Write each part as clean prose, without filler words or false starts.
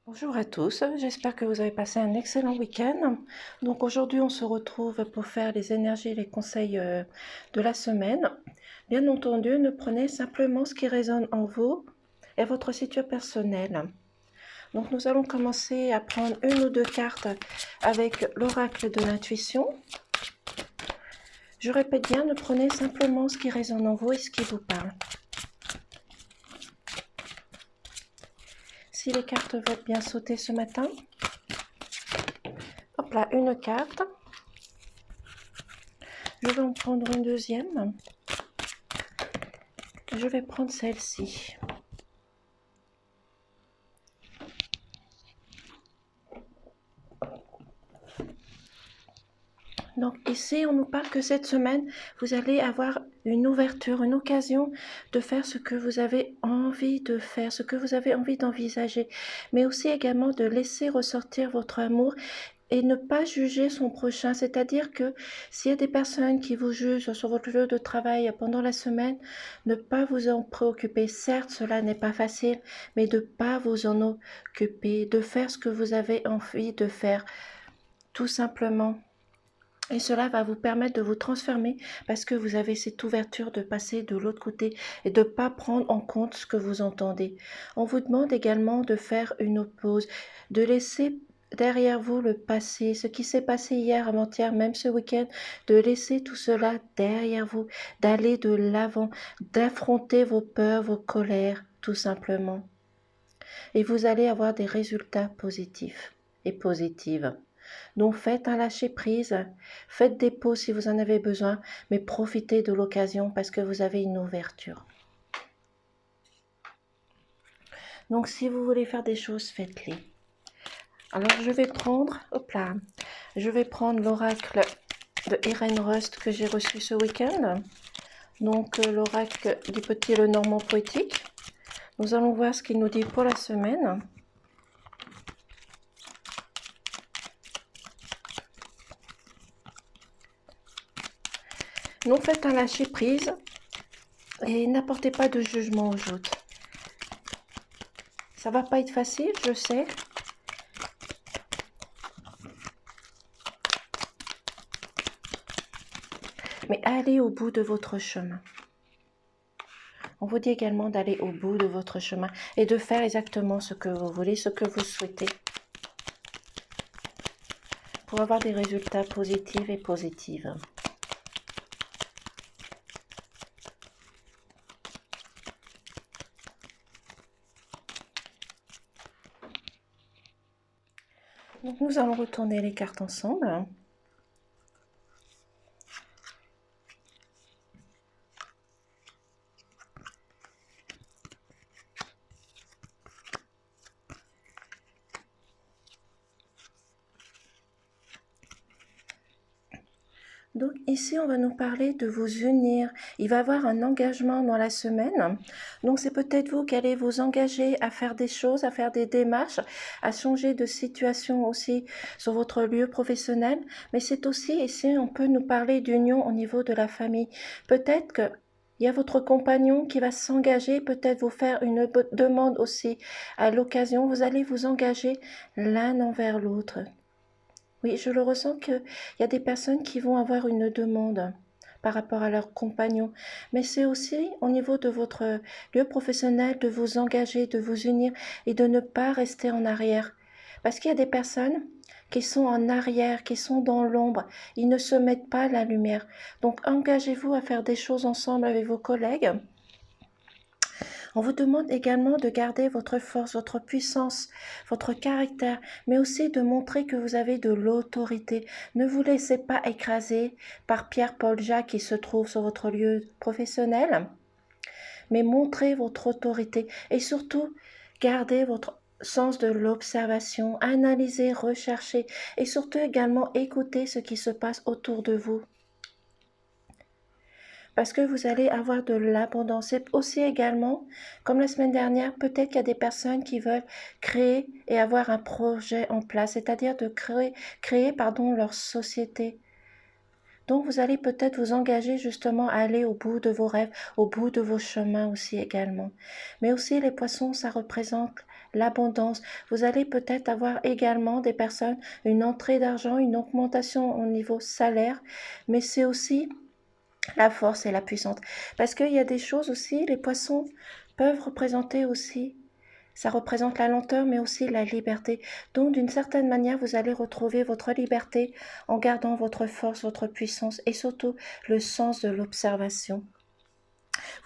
Bonjour à tous, j'espère que vous avez passé un excellent week-end. Donc aujourd'hui on se retrouve pour faire les énergies et les conseils de la semaine. Bien entendu, ne prenez simplement ce qui résonne en vous et votre situation personnelle. Donc nous allons commencer à prendre une ou deux cartes avec l'oracle de l'intuition. Je répète bien, ne prenez simplement ce qui résonne en vous et ce qui vous parle. Si les cartes veulent bien sauter ce matin, hop là, une carte. Je vais en prendre une deuxième. Je vais prendre celle-ci. Donc ici, on nous parle que cette semaine, vous allez avoir une ouverture, une occasion de faire ce que vous avez envie de faire, ce que vous avez envie d'envisager, mais aussi également de laisser ressortir votre amour et ne pas juger son prochain. C'est-à-dire que s'il y a des personnes qui vous jugent sur votre lieu de travail pendant la semaine, ne pas vous en préoccuper. Certes, cela n'est pas facile, mais de ne pas vous en occuper, de faire ce que vous avez envie de faire, tout simplement. Et cela va vous permettre de vous transformer parce que vous avez cette ouverture de passer de l'autre côté et de ne pas prendre en compte ce que vous entendez. On vous demande également de faire une pause, de laisser derrière vous le passé, ce qui s'est passé hier, avant-hier, même ce week-end, de laisser tout cela derrière vous, d'aller de l'avant, d'affronter vos peurs, vos colères, tout simplement. Et vous allez avoir des résultats positifs et positives. Donc faites un lâcher-prise, faites des pauses si vous en avez besoin, mais profitez de l'occasion parce que vous avez une ouverture. Donc si vous voulez faire des choses, faites-les. Alors je vais prendre, hop là, je vais prendre l'oracle de Irene Rust que j'ai reçu ce week-end. Donc l'oracle du petit Lenormand poétique. Nous allons voir ce qu'il nous dit pour la semaine. Donc faites un lâcher prise et n'apportez pas de jugement aux autres. Ça va pas être facile, je sais. Mais allez au bout de votre chemin. On vous dit également d'aller au bout de votre chemin et de faire exactement ce que vous voulez, ce que vous souhaitez, pour avoir des résultats positifs et positifs. Donc nous allons retourner les cartes ensemble. Donc ici, on va nous parler de vous unir. Il va y avoir un engagement dans la semaine. Donc c'est peut-être vous qui allez vous engager à faire des choses, à faire des démarches, à changer de situation aussi sur votre lieu professionnel. Mais c'est aussi ici, on peut nous parler d'union au niveau de la famille. Peut-être que il y a votre compagnon qui va s'engager, peut-être vous faire une demande aussi à l'occasion. Vous allez vous engager l'un envers l'autre. Oui, je le ressens qu'il y a des personnes qui vont avoir une demande par rapport à leur compagnon. Mais c'est aussi au niveau de votre lieu professionnel de vous engager, de vous unir et de ne pas rester en arrière. Parce qu'il y a des personnes qui sont en arrière, qui sont dans l'ombre. Ils ne se mettent pas à la lumière. Donc engagez-vous à faire des choses ensemble avec vos collègues. On vous demande également de garder votre force, votre puissance, votre caractère, mais aussi de montrer que vous avez de l'autorité. Ne vous laissez pas écraser par Pierre, Paul, Jacques qui se trouve sur votre lieu professionnel, mais montrez votre autorité et surtout gardez votre sens de l'observation, analysez, recherchez et surtout également écoutez ce qui se passe autour de vous. Parce que vous allez avoir de l'abondance. C'est aussi également, comme la semaine dernière, peut-être qu'il y a des personnes qui veulent créer et avoir un projet en place, c'est-à-dire de créer leur société. Donc vous allez peut-être vous engager justement à aller au bout de vos rêves, au bout de vos chemins aussi également. Mais aussi les poissons, ça représente l'abondance. Vous allez peut-être avoir également des personnes, une entrée d'argent, une augmentation au niveau salaire, mais c'est aussi la force et la puissance. Parce qu'il y a des choses aussi, les poissons peuvent représenter aussi, ça représente la lenteur, mais aussi la liberté. Donc, d'une certaine manière, vous allez retrouver votre liberté en gardant votre force, votre puissance et surtout le sens de l'observation.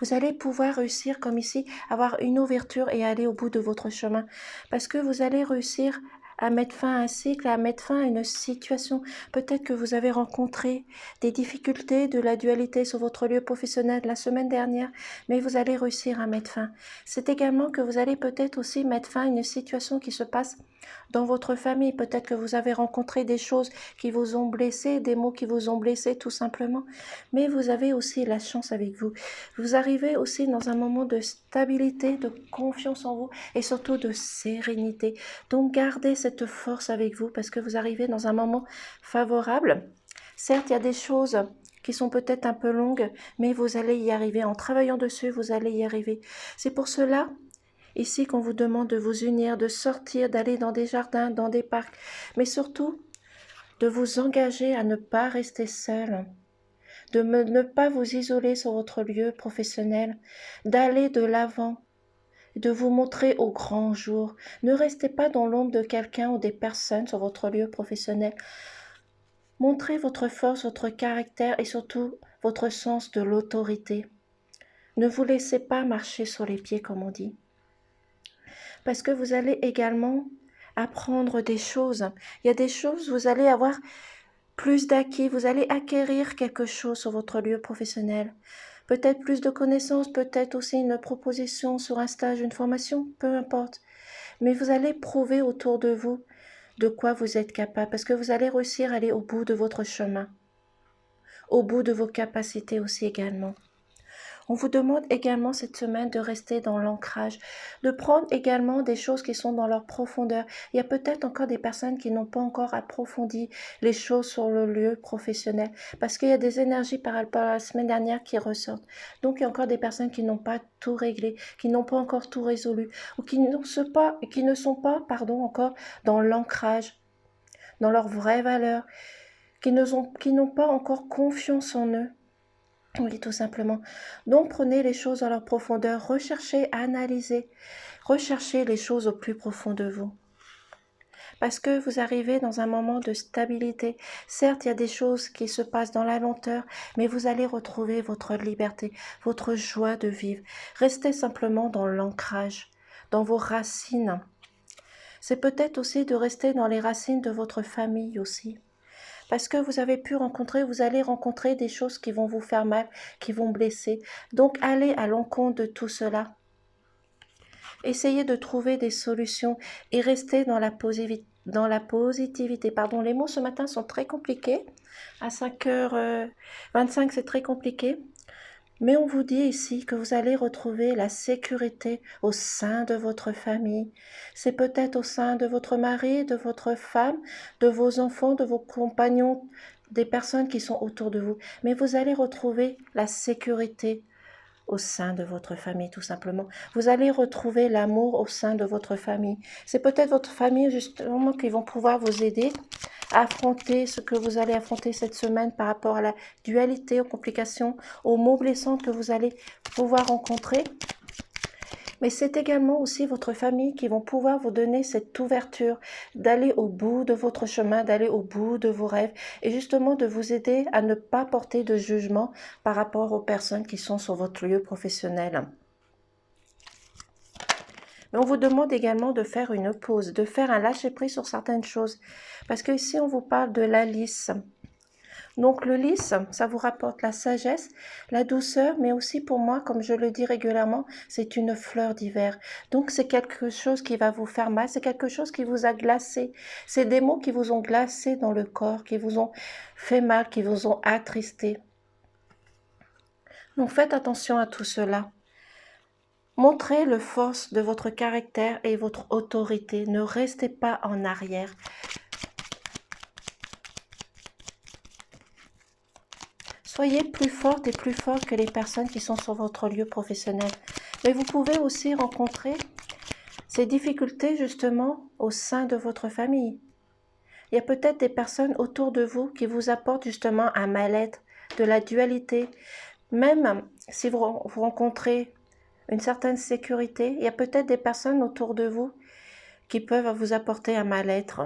Vous allez pouvoir réussir, comme ici, avoir une ouverture et aller au bout de votre chemin. Parce que vous allez réussir à mettre fin à un cycle, à mettre fin à une situation. Peut-être que vous avez rencontré des difficultés, de la dualité sur votre lieu professionnel la semaine dernière, mais vous allez réussir à mettre fin. C'est également que vous allez peut-être aussi mettre fin à une situation qui se passe dans votre famille. Peut-être que vous avez rencontré des choses qui vous ont blessé, des mots qui vous ont blessé tout simplement, mais vous avez aussi la chance avec vous. Vous arrivez aussi dans un moment de stabilité, de confiance en vous et surtout de sérénité. Donc gardez cette force avec vous parce que vous arrivez dans un moment favorable. Certes, il y a des choses qui sont peut-être un peu longues, mais vous allez y arriver. En travaillant dessus, vous allez y arriver. C'est pour cela, ici, qu'on vous demande de vous unir, de sortir, d'aller dans des jardins, dans des parcs, mais surtout de vous engager à ne pas rester seul, de ne pas vous isoler sur votre lieu professionnel, d'aller de l'avant, de vous montrer au grand jour. Ne restez pas dans l'ombre de quelqu'un ou des personnes sur votre lieu professionnel. Montrez votre force, votre caractère et surtout votre sens de l'autorité. Ne vous laissez pas marcher sur les pieds, comme on dit. Parce que vous allez également apprendre des choses. Il y a des choses, vous allez avoir plus d'acquis, vous allez acquérir quelque chose sur votre lieu professionnel. Peut-être plus de connaissances, peut-être aussi une proposition sur un stage, une formation, peu importe. Mais vous allez prouver autour de vous de quoi vous êtes capable, parce que vous allez réussir à aller au bout de votre chemin, au bout de vos capacités aussi également. On vous demande également cette semaine de rester dans l'ancrage, de prendre également des choses qui sont dans leur profondeur. Il y a peut-être encore des personnes qui n'ont pas encore approfondi les choses sur le lieu professionnel parce qu'il y a des énergies par rapport à la semaine dernière qui ressortent. Donc il y a encore des personnes qui n'ont pas tout réglé, qui n'ont pas encore tout résolu ou qui ne sont pas encore dans l'ancrage, dans leurs vraies valeurs, qui n'ont pas encore confiance en eux. Oui, tout simplement. Donc, prenez les choses dans leur profondeur, recherchez, analysez, recherchez les choses au plus profond de vous. Parce que vous arrivez dans un moment de stabilité. Certes, il y a des choses qui se passent dans la lenteur, mais vous allez retrouver votre liberté, votre joie de vivre. Restez simplement dans l'ancrage, dans vos racines. C'est peut-être aussi de rester dans les racines de votre famille aussi. Parce que vous allez rencontrer des choses qui vont vous faire mal, qui vont blesser. Donc, allez à l'encontre de tout cela. Essayez de trouver des solutions et restez dans la positivité. Les mots ce matin sont très compliqués. À 5h25, c'est très compliqué. Mais on vous dit ici que vous allez retrouver la sécurité au sein de votre famille. C'est peut-être au sein de votre mari, de votre femme, de vos enfants, de vos compagnons, des personnes qui sont autour de vous. Mais vous allez retrouver la sécurité au sein de votre famille, tout simplement. Vous allez retrouver l'amour au sein de votre famille. C'est peut-être votre famille, justement, qui vont pouvoir vous aider à affronter ce que vous allez affronter cette semaine par rapport à la dualité, aux complications, aux mots blessants que vous allez pouvoir rencontrer. Mais c'est également aussi votre famille qui vont pouvoir vous donner cette ouverture d'aller au bout de votre chemin, d'aller au bout de vos rêves et justement de vous aider à ne pas porter de jugement par rapport aux personnes qui sont sur votre lieu professionnel. Mais on vous demande également de faire une pause, de faire un lâcher-prise sur certaines choses. Parce que ici, on vous parle de la lys. Donc le lys, ça vous rapporte la sagesse, la douceur, mais aussi pour moi, comme je le dis régulièrement, c'est une fleur d'hiver. Donc c'est quelque chose qui va vous faire mal, c'est quelque chose qui vous a glacé. C'est des mots qui vous ont glacé dans le corps, qui vous ont fait mal, qui vous ont attristé. Donc faites attention à tout cela. Montrez la force de votre caractère et votre autorité. Ne restez pas en arrière. Soyez plus forte et plus fort que les personnes qui sont sur votre lieu professionnel. Mais vous pouvez aussi rencontrer ces difficultés justement au sein de votre famille. Il y a peut-être des personnes autour de vous qui vous apportent justement un mal-être, de la dualité. Même si vous rencontrez une certaine sécurité, il y a peut-être des personnes autour de vous qui peuvent vous apporter un mal-être.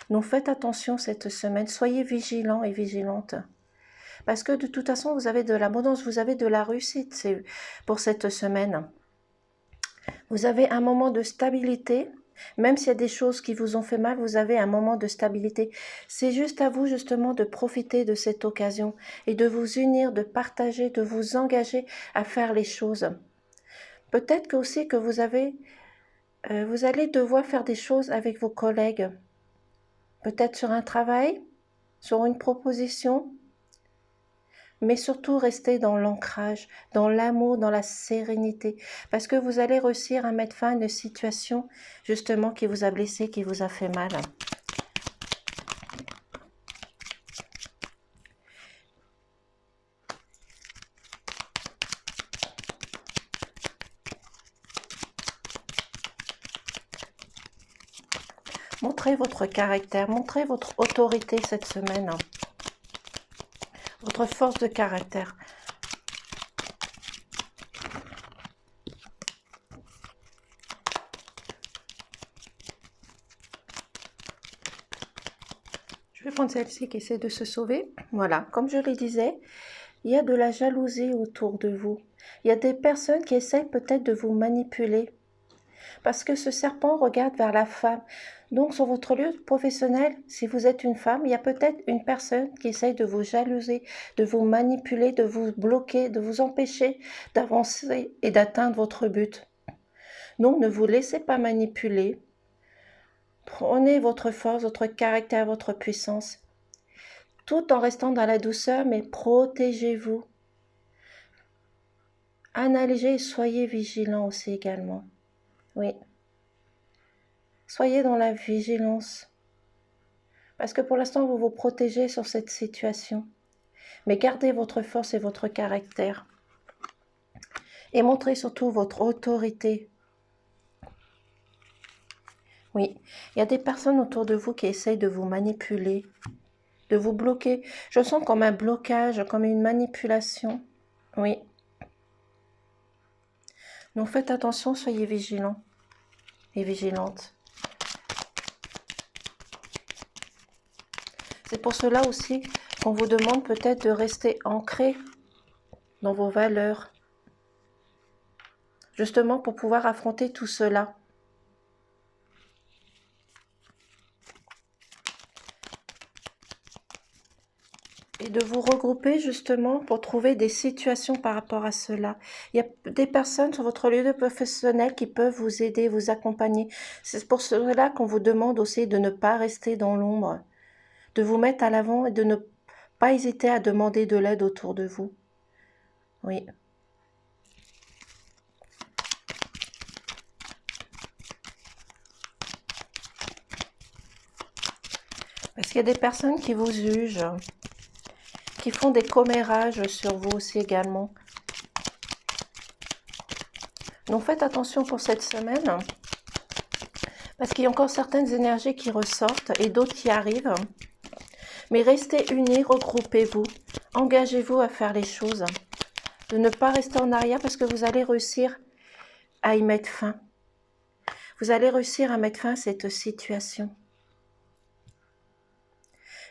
Donc faites attention cette semaine, soyez vigilants et vigilantes. Parce que de toute façon, vous avez de l'abondance, vous avez de la réussite pour cette semaine. Vous avez un moment de stabilité. Même s'il y a des choses qui vous ont fait mal, vous avez un moment de stabilité. C'est juste à vous justement de profiter de cette occasion et de vous unir, de partager, de vous engager à faire les choses. Peut-être que aussi que vous allez devoir faire des choses avec vos collègues. Peut-être sur un travail, sur une proposition, mais surtout restez dans l'ancrage, dans l'amour, dans la sérénité, parce que vous allez réussir à mettre fin à une situation justement qui vous a blessé, qui vous a fait mal. Montrez votre caractère, montrez votre autorité cette semaine, votre force de caractère. Je vais prendre celle-ci qui essaie de se sauver. Voilà, comme je le disais, il y a de la jalousie autour de vous. Il y a des personnes qui essayent peut-être de vous manipuler. Parce que ce serpent regarde vers la femme. Donc sur votre lieu professionnel, si vous êtes une femme, il y a peut-être une personne qui essaye de vous jalouser, de vous manipuler, de vous bloquer, de vous empêcher d'avancer et d'atteindre votre but. Donc ne vous laissez pas manipuler. Prenez votre force, votre caractère, votre puissance, tout en restant dans la douceur, mais protégez-vous. Analysez et soyez vigilants aussi également. Oui. Soyez dans la vigilance. Parce que pour l'instant, vous vous protégez sur cette situation. Mais gardez votre force et votre caractère. Et montrez surtout votre autorité. Oui, il y a des personnes autour de vous qui essayent de vous manipuler, de vous bloquer. Je sens comme un blocage, comme une manipulation. Oui. Donc faites attention, soyez vigilants et vigilantes. C'est pour cela aussi qu'on vous demande peut-être de rester ancré dans vos valeurs, justement pour pouvoir affronter tout cela. Et de vous regrouper justement pour trouver des situations par rapport à cela. Il y a des personnes sur votre lieu de professionnel qui peuvent vous aider, vous accompagner. C'est pour cela qu'on vous demande aussi de ne pas rester dans l'ombre, de vous mettre à l'avant et de ne pas hésiter à demander de l'aide autour de vous. Oui. Parce qu'il y a des personnes qui vous jugent, qui font des commérages sur vous aussi également. Donc faites attention pour cette semaine, parce qu'il y a encore certaines énergies qui ressortent et d'autres qui arrivent. Mais restez unis, regroupez-vous, engagez-vous à faire les choses, de ne pas rester en arrière parce que vous allez réussir à y mettre fin. Vous allez réussir à mettre fin à cette situation.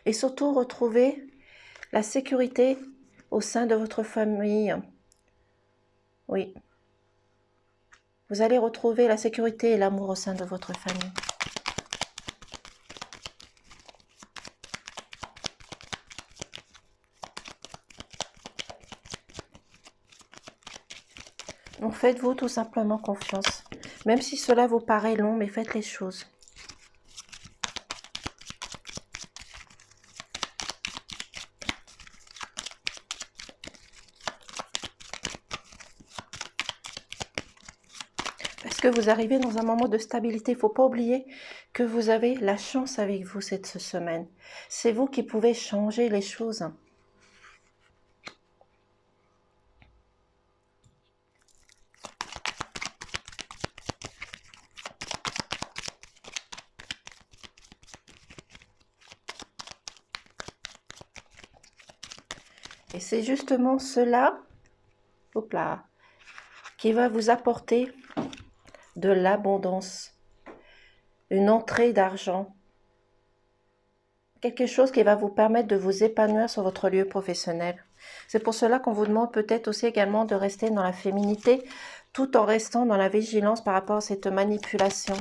Et surtout retrouver la sécurité au sein de votre famille. Oui. Vous allez retrouver la sécurité et l'amour au sein de votre famille. Donc faites-vous tout simplement confiance. Même si cela vous paraît long, mais faites les choses. Parce que vous arrivez dans un moment de stabilité. Il ne faut pas oublier que vous avez la chance avec vous cette semaine. C'est vous qui pouvez changer les choses. Et c'est justement cela, hop là, qui va vous apporter de l'abondance, une entrée d'argent, quelque chose qui va vous permettre de vous épanouir sur votre lieu professionnel. C'est pour cela qu'on vous demande peut-être aussi également de rester dans la féminité, tout en restant dans la vigilance par rapport à cette manipulation.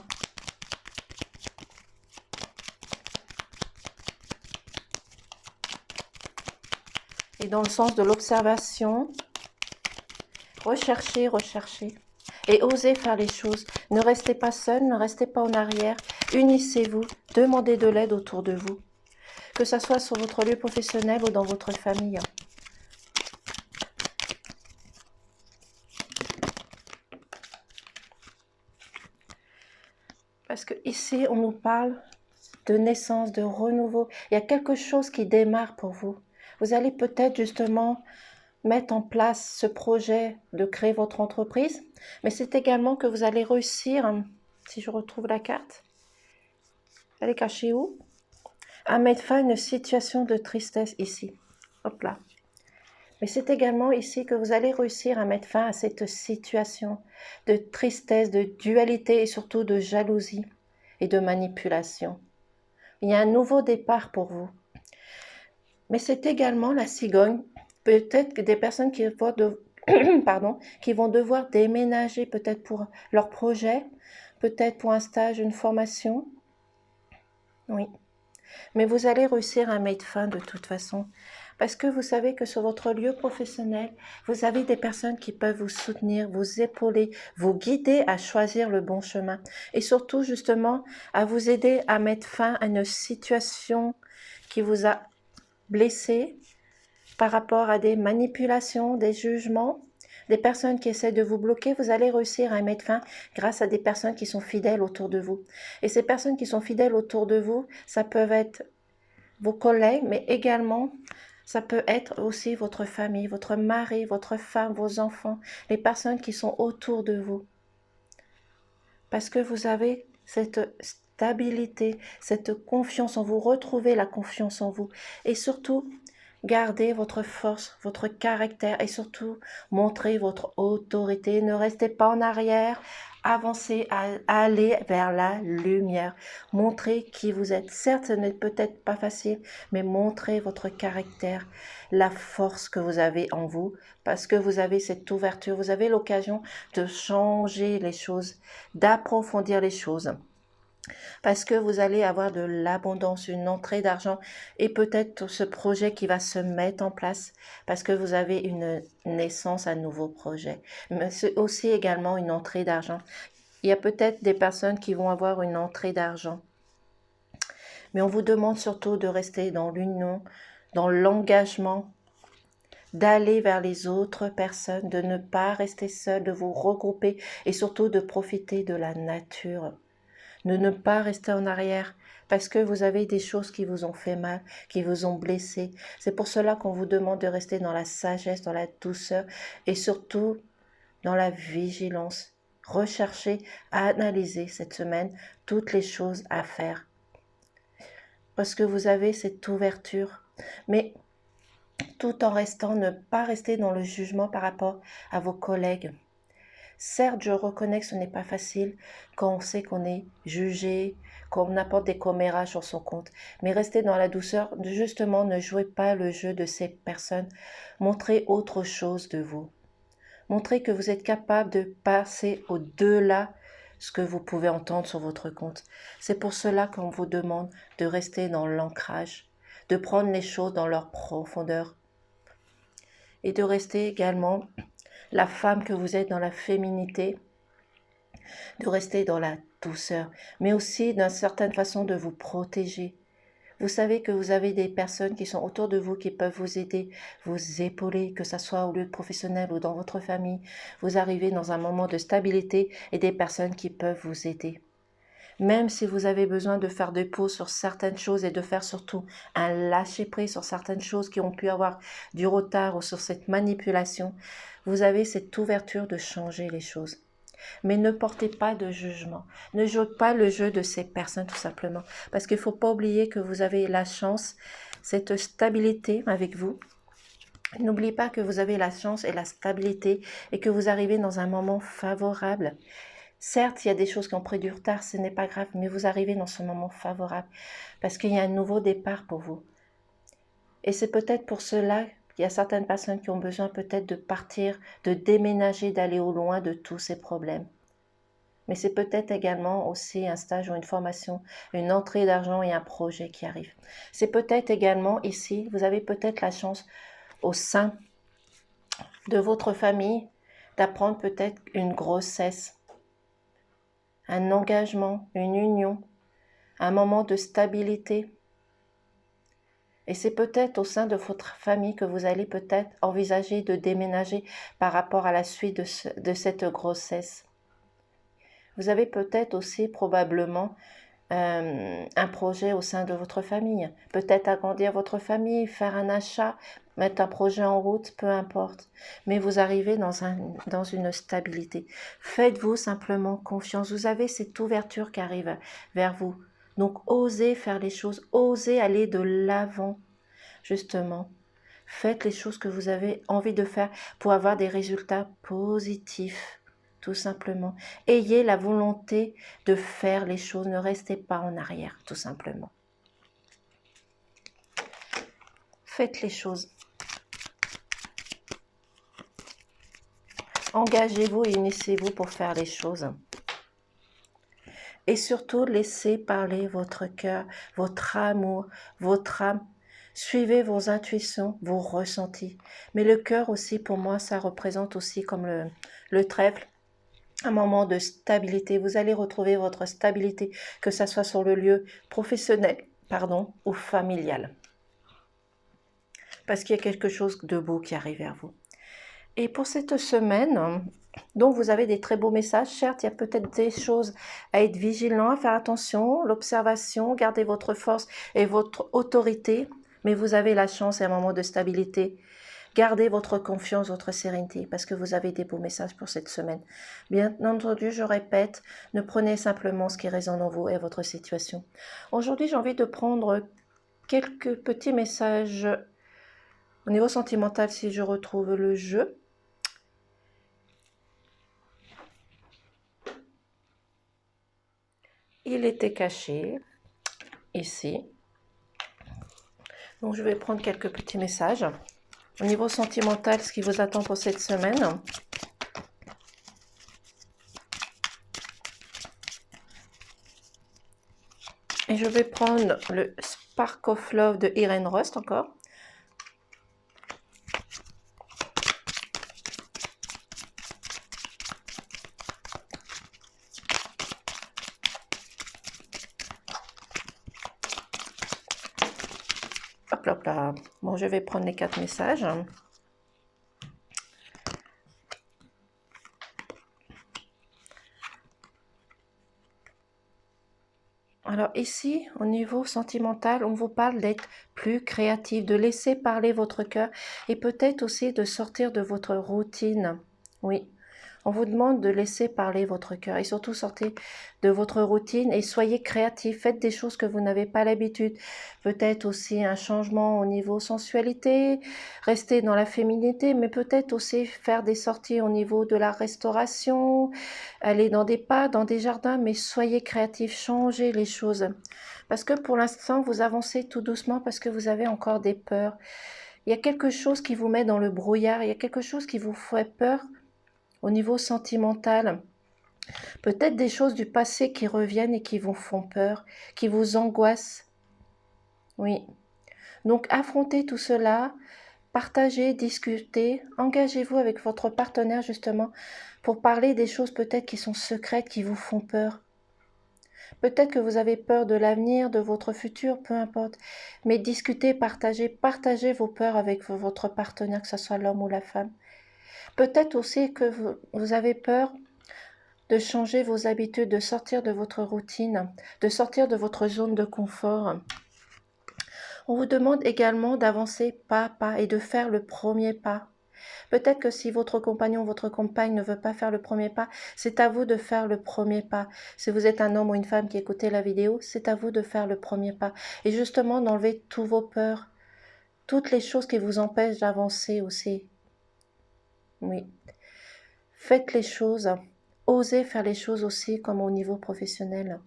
Et dans le sens de l'observation, recherchez, recherchez. Et osez faire les choses. Ne restez pas seul, ne restez pas en arrière. Unissez-vous, demandez de l'aide autour de vous. Que ce soit sur votre lieu professionnel ou dans votre famille. Parce que ici, on nous parle de naissance, de renouveau. Il y a quelque chose qui démarre pour vous. Vous allez peut-être justement mettre en place ce projet de créer votre entreprise, mais c'est également que vous allez réussir, si je retrouve la carte, elle est cachée où? À mettre fin à une situation de tristesse ici. Hop là. Mais c'est également ici que vous allez réussir à mettre fin à cette situation de tristesse, de dualité et surtout de jalousie et de manipulation. Il y a un nouveau départ pour vous. Mais c'est également la cigogne. Peut-être que des personnes qui vont devoir déménager peut-être pour leur projet, peut-être pour un stage, une formation. Oui. Mais vous allez réussir à mettre fin de toute façon. Parce que vous savez que sur votre lieu professionnel, vous avez des personnes qui peuvent vous soutenir, vous épauler, vous guider à choisir le bon chemin. Et surtout, justement, à vous aider à mettre fin à une situation qui vous a blessé par rapport à des manipulations, des jugements, des personnes qui essaient de vous bloquer. Vous allez réussir à y mettre fin grâce à des personnes qui sont fidèles autour de vous. Et ces personnes qui sont fidèles autour de vous, ça peut être vos collègues, mais également ça peut être aussi votre famille, votre mari, votre femme, vos enfants, les personnes qui sont autour de vous. Parce que vous avez cette stabilité, cette confiance en vous, retrouvez la confiance en vous. Et surtout, gardez votre force, votre caractère et surtout, montrez votre autorité. Ne restez pas en arrière, avancez, allez vers la lumière. Montrez qui vous êtes. Certes, ce n'est peut-être pas facile, mais montrez votre caractère, la force que vous avez en vous, parce que vous avez cette ouverture, vous avez l'occasion de changer les choses, d'approfondir les choses. Parce que vous allez avoir de l'abondance, une entrée d'argent et peut-être ce projet qui va se mettre en place parce que vous avez une naissance, un nouveau projet. Mais c'est aussi également une entrée d'argent. Il y a peut-être des personnes qui vont avoir une entrée d'argent. Mais on vous demande surtout de rester dans l'union, dans l'engagement, d'aller vers les autres personnes, de ne pas rester seul, de vous regrouper et surtout de profiter de la nature. De ne pas rester en arrière parce que vous avez des choses qui vous ont fait mal, qui vous ont blessé. C'est pour cela qu'on vous demande de rester dans la sagesse, dans la douceur et surtout dans la vigilance. Recherchez, analysez cette semaine toutes les choses à faire. Parce que vous avez cette ouverture. Mais tout en restant, ne pas rester dans le jugement par rapport à vos collègues. Certes, je reconnais que ce n'est pas facile quand on sait qu'on est jugé, qu'on apporte des commérages sur son compte. Mais restez dans la douceur, justement, ne jouez pas le jeu de ces personnes. Montrez autre chose de vous. Montrez que vous êtes capable de passer au-delà ce que vous pouvez entendre sur votre compte. C'est pour cela qu'on vous demande de rester dans l'ancrage, de prendre les choses dans leur profondeur et de rester également la femme que vous êtes dans la féminité, de rester dans la douceur, mais aussi d'une certaine façon de vous protéger. Vous savez que vous avez des personnes qui sont autour de vous qui peuvent vous aider, vous épauler, que ce soit au lieu professionnel ou dans votre famille. Vous arrivez dans un moment de stabilité et des personnes qui peuvent vous aider. Même si vous avez besoin de faire des pauses sur certaines choses et de faire surtout un lâcher-prise sur certaines choses qui ont pu avoir du retard ou sur cette manipulation, vous avez cette ouverture de changer les choses. Mais ne portez pas de jugement. Ne jouez pas le jeu de ces personnes tout simplement. Parce qu'il ne faut pas oublier que vous avez la chance, cette stabilité avec vous. N'oubliez pas que vous avez la chance et la stabilité et que vous arrivez dans un moment favorable. Certes, il y a des choses qui ont pris du retard, ce n'est pas grave, mais vous arrivez dans ce moment favorable parce qu'il y a un nouveau départ pour vous. Et c'est peut-être pour cela qu'il y a certaines personnes qui ont besoin peut-être de partir, de déménager, d'aller au loin de tous ces problèmes. Mais c'est peut-être également aussi un stage ou une formation, une entrée d'argent et un projet qui arrive. C'est peut-être également ici, vous avez peut-être la chance au sein de votre famille d'apprendre peut-être une grossesse, un engagement, une union, un moment de stabilité. Et c'est peut-être au sein de votre famille que vous allez peut-être envisager de déménager par rapport à la suite de cette grossesse. Vous avez peut-être aussi probablement un projet au sein de votre famille. Peut-être agrandir votre famille, faire un achat, mettre un projet en route, peu importe. Mais vous arrivez dans une stabilité. Faites-vous simplement confiance. Vous avez cette ouverture qui arrive vers vous. Donc, osez faire les choses, osez aller de l'avant, justement. Faites les choses que vous avez envie de faire pour avoir des résultats positifs, tout simplement. Ayez la volonté de faire les choses, ne restez pas en arrière, tout simplement. Faites les choses. Engagez-vous et initiez-vous pour faire les choses. Et surtout, laissez parler votre cœur, votre amour, votre âme. Suivez vos intuitions, vos ressentis. Mais le cœur aussi, pour moi, ça représente aussi comme le trèfle, un moment de stabilité. Vous allez retrouver votre stabilité, que ce soit sur le lieu professionnel, ou familial. Parce qu'il y a quelque chose de beau qui arrive vers vous. Et pour cette semaine, donc vous avez des très beaux messages. Certes, il y a peut-être des choses à être vigilant, à faire attention, l'observation, gardez votre force et votre autorité. Mais vous avez la chance et un moment de stabilité. Gardez votre confiance, votre sérénité, parce que vous avez des beaux messages pour cette semaine. Bien entendu, je répète, ne prenez simplement ce qui résonne en vous et votre situation. Aujourd'hui, j'ai envie de prendre quelques petits messages au niveau sentimental, si je retrouve le jeu. Il était caché, ici. Donc, je vais prendre quelques petits messages. Au niveau sentimental, ce qui vous attend pour cette semaine. Et je vais prendre le Spark of Love de Irene Rust encore. Hop là, hop là. Bon, je vais prendre les 4 messages. Alors ici, au niveau sentimental, on vous parle d'être plus créatif, de laisser parler votre cœur et peut-être aussi de sortir de votre routine. Oui, on vous demande de laisser parler votre cœur et surtout sortez de votre routine et soyez créatif. Faites des choses que vous n'avez pas l'habitude. Peut-être aussi un changement au niveau sensualité, rester dans la féminité, mais peut-être aussi faire des sorties au niveau de la restauration, aller dans des pas, dans des jardins, mais soyez créatif, changez les choses. Parce que pour l'instant, vous avancez tout doucement parce que vous avez encore des peurs. Il y a quelque chose qui vous met dans le brouillard, il y a quelque chose qui vous fait peur au niveau sentimental. Peut-être des choses du passé qui reviennent et qui vous font peur, qui vous angoissent. Oui. Donc affrontez tout cela, partagez, discutez, engagez-vous avec votre partenaire justement pour parler des choses peut-être qui sont secrètes, qui vous font peur. Peut-être que vous avez peur de l'avenir, de votre futur, peu importe. Mais discutez, partagez vos peurs avec votre partenaire, que ce soit l'homme ou la femme. Peut-être aussi que vous avez peur de changer vos habitudes, de sortir de votre routine, de sortir de votre zone de confort. On vous demande également d'avancer pas à pas et de faire le premier pas. Peut-être que si votre compagnon ou votre compagne ne veut pas faire le premier pas, c'est à vous de faire le premier pas. Si vous êtes un homme ou une femme qui écoutez la vidéo, c'est à vous de faire le premier pas. Et justement d'enlever tous vos peurs. toutes les choses qui vous empêchent d'avancer aussi. Oui. Faites les choses, osez faire les choses aussi comme au niveau professionnel.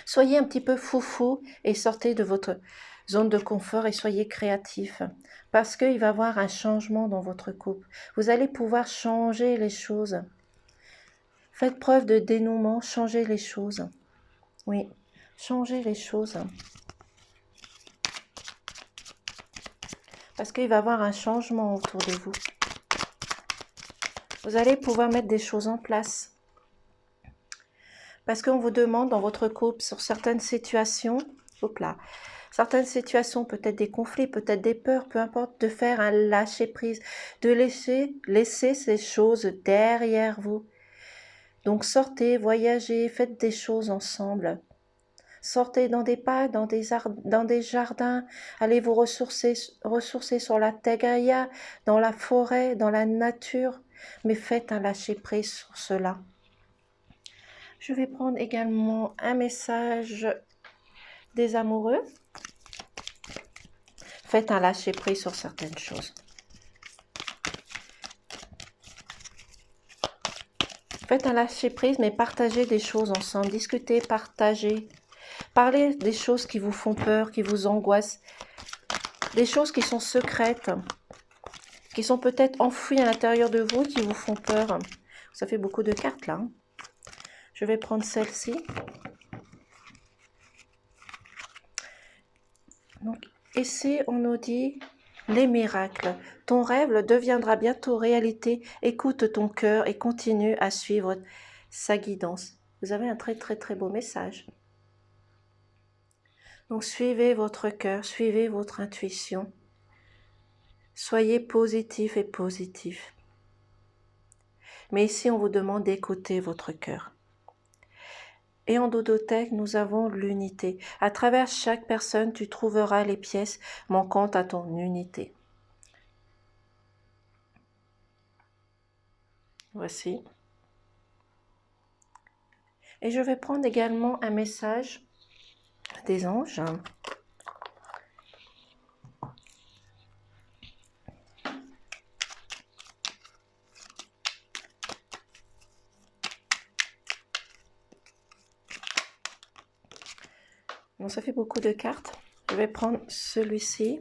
Soyez un petit peu foufou et sortez de votre zone de confort et soyez créatif parce qu'il va y avoir un changement dans votre couple. Vous allez pouvoir changer les choses. Faites preuve de dénouement, changez les choses. Oui, changez les choses. Parce qu'il va y avoir un changement autour de vous. Vous allez pouvoir mettre des choses en place. Parce qu'on vous demande dans votre couple sur certaines situations, certaines situations, peut-être des conflits, peut-être des peurs, peu importe, de faire un lâcher-prise, de laisser ces choses derrière vous. Donc sortez, voyagez, faites des choses ensemble. Sortez dans des parcs, dans des jardins, allez vous ressourcer sur la Tagaya, dans la forêt, dans la nature, mais faites un lâcher-prise sur cela. Je vais prendre également un message des amoureux. Faites un lâcher-prise sur certaines choses. Faites un lâcher-prise, mais partagez des choses ensemble. Discutez, partagez. Parlez des choses qui vous font peur, qui vous angoissent. Des choses qui sont secrètes, qui sont peut-être enfouies à l'intérieur de vous, qui vous font peur. Ça fait beaucoup de cartes là. Je vais prendre celle-ci. Donc, ici, on nous dit les miracles. Ton rêve deviendra bientôt réalité. Écoute ton cœur et continue à suivre sa guidance. Vous avez un très très très beau message. Donc, suivez votre cœur, suivez votre intuition. Soyez positif et positif. Mais ici, on vous demande d'écouter votre cœur. Et en dodothèque, nous avons l'unité. À travers chaque personne, tu trouveras les pièces manquantes à ton unité. Voici. Et je vais prendre également un message des anges. Donc ça fait beaucoup de cartes. Je vais prendre celui-ci.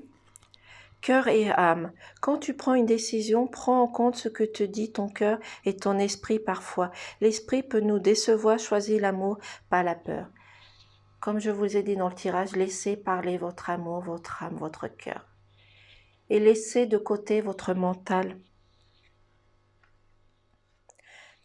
Cœur et âme. Quand tu prends une décision, prends en compte ce que te dit ton cœur et ton esprit parfois. L'esprit peut nous décevoir, choisis l'amour, pas la peur. Comme je vous ai dit dans le tirage, laissez parler votre amour, votre âme, votre cœur. Et laissez de côté votre mental.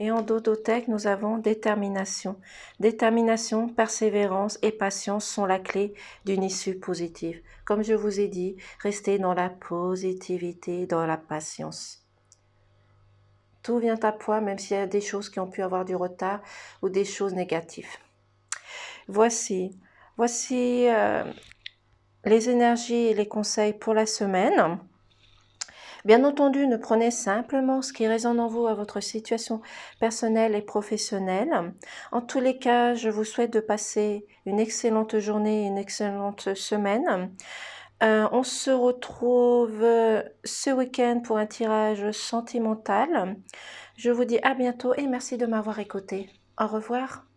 Et en dodothèque, nous avons détermination. Détermination, persévérance et patience sont la clé d'une issue positive. Comme je vous ai dit, restez dans la positivité, dans la patience. Tout vient à point, même s'il y a des choses qui ont pu avoir du retard ou des choses négatives. Voici les énergies et les conseils pour la semaine. Bien entendu, ne prenez simplement ce qui résonne en vous à votre situation personnelle et professionnelle. En tous les cas, je vous souhaite de passer une excellente journée, une excellente semaine. On se retrouve ce week-end pour un tirage sentimental. Je vous dis à bientôt et merci de m'avoir écouté. Au revoir.